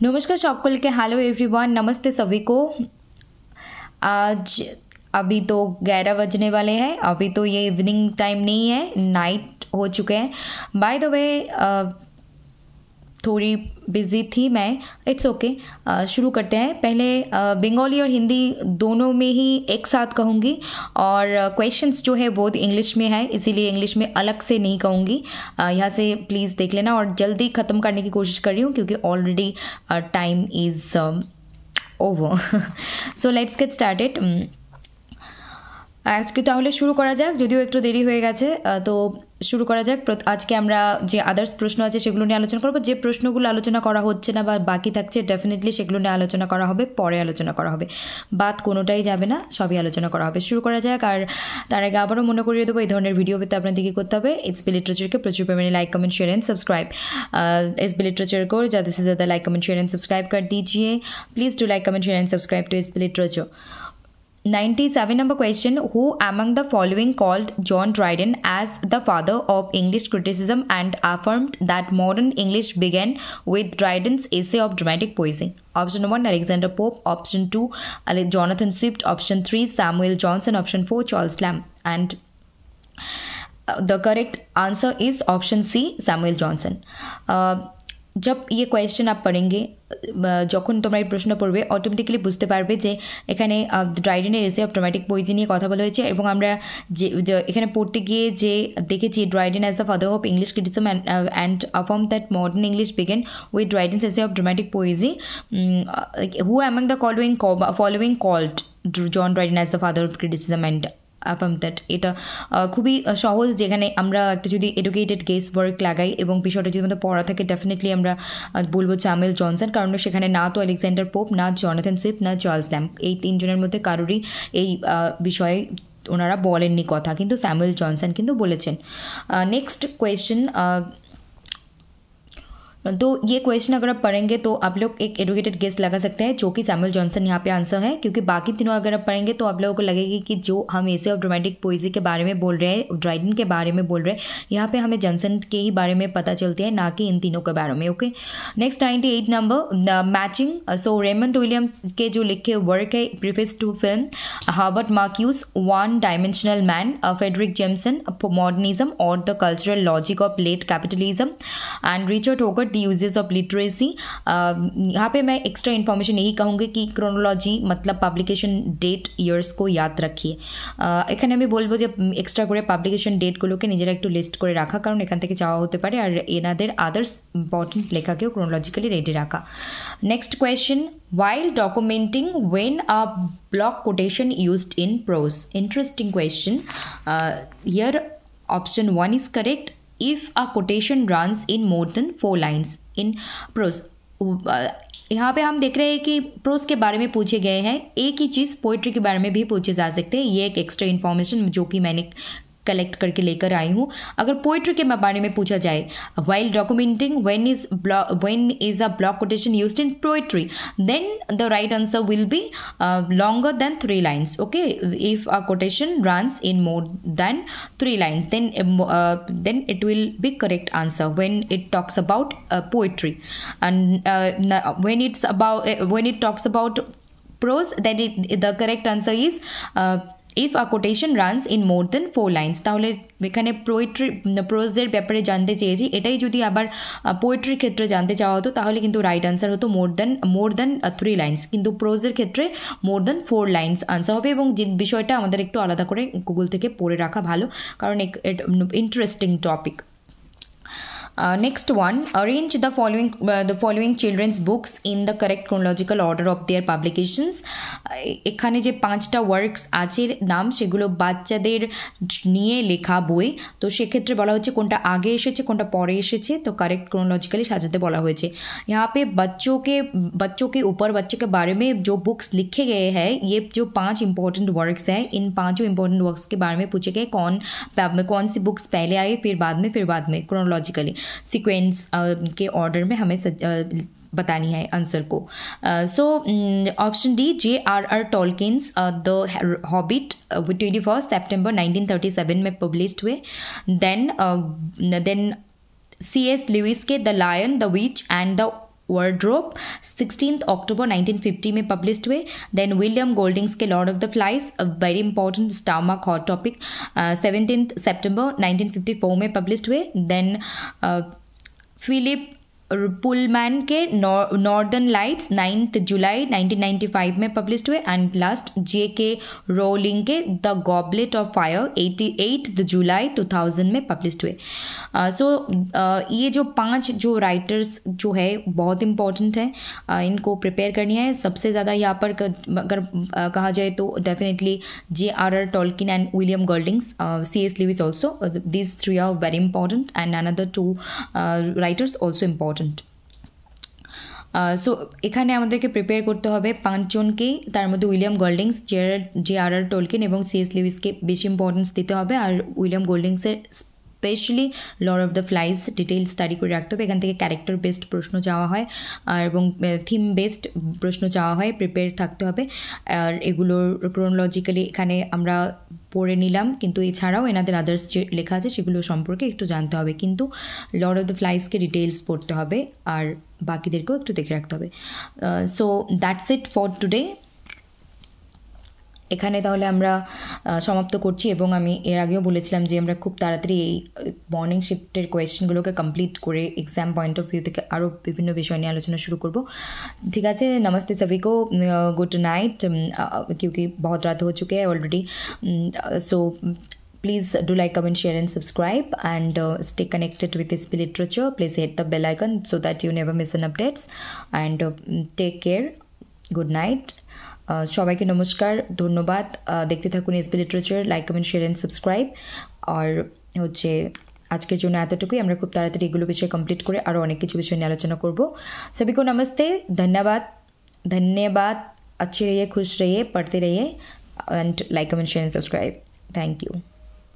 नमस्कार সকলকে hello everyone नमस्ते सभी को। आज अभी तो 11 बजने वाले हैं। अभी तो ये इवनिंग टाइम नहीं है, नाइट हो चुके हैं। बाय द वे थोड़ी बिजी थी मैं, इट्स ओके। शुरू करते हैं। पहले बंगाली और हिंदी दोनों में ही एक साथ कहूँगी और क्वेश्चंस जो है वो इंग्लिश में है, इसीलिए इंग्लिश में अलग से नहीं कहूँगी। यहाँ से प्लीज़ देख लेना और जल्दी ख़त्म करने की कोशिश कर रही हूँ क्योंकि already time is over. So let's get started. আজকে তাহলে শুরু করা যাক, যদিও একটু দেরি হয়ে গেছে। তো শুরু করা যাক। আজকে আমরা যে আদার্স প্রশ্ন আছে সেগুলো নিয়ে আলোচনা করব। যে প্রশ্নগুলো আলোচনা করা হচ্ছে না বা বাকি থাকছে ডেফিনেটলি সেগুলো নিয়ে আলোচনা করা হবে, পরে আলোচনা করা হবে। বাদ কোনোটাই যাবে না, সবই আলোচনা করা হবে। শুরু করা যাক। আর তার আগে আবারও মনে করিয়ে দেবো, এই ধরনের ভিডিও পেতে আপনাদেরকে করতে হবে এসবি লিটারেচারকে প্রচুর পরিমাণে like comment share and subscribe. SB literature को ज़्यादा से ज़्यादा like comment share and subscribe कर दीजिए। Please do like comment share and subscribe to SB literature. 97 number question. Who among the following called John Dryden as the father of English criticism and affirmed that modern English began with Dryden's essay of dramatic poesy? Option 1 Alexander Pope, option 2 Jonathan Swift, option 3 Samuel Johnson, option 4 Charles Lamb. And the correct answer is option C Samuel Johnson. जब ये question आप पढ़ेंगे, যখন তোমরা এই প্রশ্ন পড়বে automatically বুঝতে পারবে যে এখানে ড্রাইডেনের এসে অফ ড্রামাটিক পোয়েজি নিয়ে কথা বলা হয়েছে। এবং আমরা যে এখানে পড়তে গিয়ে যে দেখেছি Dryden as the father of English criticism and affirm that modern English begin with Dryden's essay of dramatic poesy. Who among the following called John Dryden as the father of criticism and affirm that. এটা খুবই সহজ, যেখানে আমরা একটা যদি educated guess work লাগাই এবং বিষয়টা যদি আমাদের পড়া থাকে ডেফিনেটলি আমরা বলবো স্যামুয়েল জনসন, কারণ সেখানে না তো আলেকজান্ডার পোপ, না জনাথন সুইফট, না চার্লস ল্যাম্ব, এই তিনজনের মধ্যে কারোরই এই বিষয়ে ওনারা বলেননি কথা, কিন্তু স্যামুয়েল জনসন কিন্তু বলেছেন। Next question. तो ये क्वेश्चन अगर आप पढ़ेंगे तो आप लोग एक एडुकेटेड गेस लगा सकते हैं जो कि सैमुअल जॉनसन यहाँ पे आंसर है, क्योंकि बाकी तीनों अगर आप पढ़ेंगे तो आप लोगों को लगेगी कि जो हम एसे ऑफ ड्रामेटिक पोइजी के बारे में बोल रहे हैं, ड्राइडन के बारे में बोल रहे हैं, यहाँ पे हमें जॉनसन के ही बारे में पता चलते हैं, ना कि इन तीनों के बारे में। Okay, next 98 number matching. So Raymond Williams के जो लिखे वर्क है preface to film Herbert Marcuse, one dimensional man, Frederic Jameson, modernism और the cultural logic of late capitalism, and Richard Hoggart the uses of literacy. यहाँ पे मैं extra information यही कहूँगी कि क्रोनोलॉजी मतलब পাবলিকেশন ডেট ইয়ার্স को याद रखिए। এখানে আমি বলবো যে এক্সট্রা করে পাবলিকেশন ডেটগুলোকে নিজেরা একটু লিস্ট করে রাখা, কারণ এখান থেকে চাওয়া হতে পারে, আর এনাদের আদার্স ইম্পর্টেন্ট লেখাকেও ক্রোনোলজিক্যালি রেডি রাখা। Next question. while documenting when a block quotation used in prose? Interesting question. Here option 1 is correct. If a quotation runs in more than 4 lines in prose, यहाँ पे हम देख रहे हैं कि pros के बारे में पूछे गए हैं, एक ही चीज़ पोइट्री के बारे में भी पूछे जा सकते हैं। ये एक एक्स्ट्रा इन्फॉर्मेशन जो कि मैंने कलेक्ट करके लेकर आई हूँ। अगर पोइट्री के बारे में पूछा जाए, while documenting when is a block quotation used in poetry, then the right answer will be longer than 3 lines. Okay, if a quotation runs in more than 3 lines, then it will be correct answer when it talks about poetry. And when it talks about prose, then the correct answer is if a quotation runs in more than 4 lines. তাহলে এখানে প্রোজের ব্যাপারে জানতে চেয়েছি, এটাই যদি আবার পোয়েট্রির ক্ষেত্রে জানতে চাওয়া হতো তাহলে কিন্তু রাইট আনসার হতো মোর দেন 3 লাইন্স, কিন্তু প্রোজের ক্ষেত্রে মোর দেন 4 লাইন্স আনসার হবে। এবং যে বিষয়টা আমাদের একটু আলাদা করে গুগল থেকে পড়ে রাখা ভালো, কারণ interesting topic. Next one, arrange the following children's books in the correct chronological order of their publications. এখানে যে 5টা ওয়ার্কস আছে নাম, সেগুলো বাচ্চাদের নিয়ে লেখা বই, তো সেক্ষেত্রে বলা হচ্ছে কোনটা আগে এসেছে কোনটা পরে এসেছে, তো কারেক্ট क्रोनोलॉजिकली সাজাতে বলা হয়েছে। यहाँ पे बच्चों के ऊपर बच्चे के बारे में जो बुक्स लिखे गए हैं, ये जो 5 इंपॉर्टेंट वर्क्स हैं, इन 5 इंपॉर्टेंट वर्क्स के बारे में पूछे गए कौन सी बुक्स पहले आई फिर बाद में क्रोनोलॉजिकली सीक्वेंस के ऑर्डर में हमें बतानी है आंसर को। So option D J.R.R. Tolkien's the Hobbit 21 सितंबर 1937 में पब्लिश्ड हुए। Then C.S. लुइस के the lion the witch and the wardrobe 16 अक्टूबर 1950 में पब्लिश्ड हुए। देन विलियम गोल्डिंग्स के lord of the flies, a very important star mark hot topic, 17 सितंबर 1954 में पब्लिश्ड हुए। देन फिलिप पुलमैन के नॉर्दर्न लाइट्स 9 जुलाई 1995 में पब्लिश्ड हुए। And last J.K. रोलिंग के द गॉबलेट ऑफ फायर 88 जुलाई 2000 में पब्लिश्ड हुए। सो ये जो 5 जो राइटर्स जो है बहुत इंपॉर्टेंट है, इनको प्रिपेयर करनी है। सबसे ज़्यादा यहाँ पर अगर कहा जाए तो definitely J.R.R. Tolkien and William Golding's, C.S. Lewis also, these 3 are very important and another 2 writers also important. So এখানে আমাদেরকে প্রিপেয়ার করতে হবে 5 জনকেই, তার মধ্যে উইলিয়াম গোল্ডিংস, J.R.R. টলকিন এবং C.S. লিউইসকে বেশি ইম্পর্টেন্স দিতে হবে। আর উইলিয়াম গোল্ডিংসের specially lord of the flies detail study করে রাখতে হবে। এখান থেকে ক্যারেক্টার বেসড প্রশ্ন চাওয়া হয় আর এবং থিম বেসড প্রশ্ন চাওয়া হয়, প্রিপেয়ার থাকতে হবে। আর এগুলোর ক্রোনোলজিক্যালি এখানে আমরা পড়ে নিলাম, কিন্তু এছাড়াও এনাদের আদার্স যে লেখা আছে সেগুলো সম্পর্কে একটু জানতে হবে, কিন্তু লর্ড অফ দ্য ফ্লাইজকে ডিটেইলস পড়তে হবে আর বাকিদেরকেও একটু দেখে রাখতে হবে। So that's it for today. এখানে তাহলে আমরা সমাপ্ত করছি এবং আমি এর আগেও বলেছিলাম যে আমরা খুব তাড়াতাড়ি এই মর্নিং শিফটের কোয়েশ্চেনগুলোকে কমপ্লিট করে এক্সাম পয়েন্ট অফ ভিউ থেকে আরও বিভিন্ন বিষয় নিয়ে আলোচনা শুরু করব। ठीक है, नमस्ते सभी को, गुड नाइट, क्योंकि बहुत रात हो चुके हैं already. So please do like, comment, share and subscribe and stay connected with SP Literature. Please hit the bell icon so that you never miss an updates and take care. Good night. সবাইকে নমস্কার, ধন্যবাদ। দেখতে থাকুন SP literature, like, comment, share and subscribe. আর হচ্ছে আজকের জন্য এতটুকুই। আমরা খুব তাড়াতাড়ি এগুলো বিষয়ে কমপ্লিট করে আরও অনেক কিছু বিষয় নিয়ে আলোচনা করব। सभी को नमस्ते, धन्यवाद। अच्छे रहिए, खुश रहिए, पढ़ते रहिए and like, comment, share and subscribe. Thank you.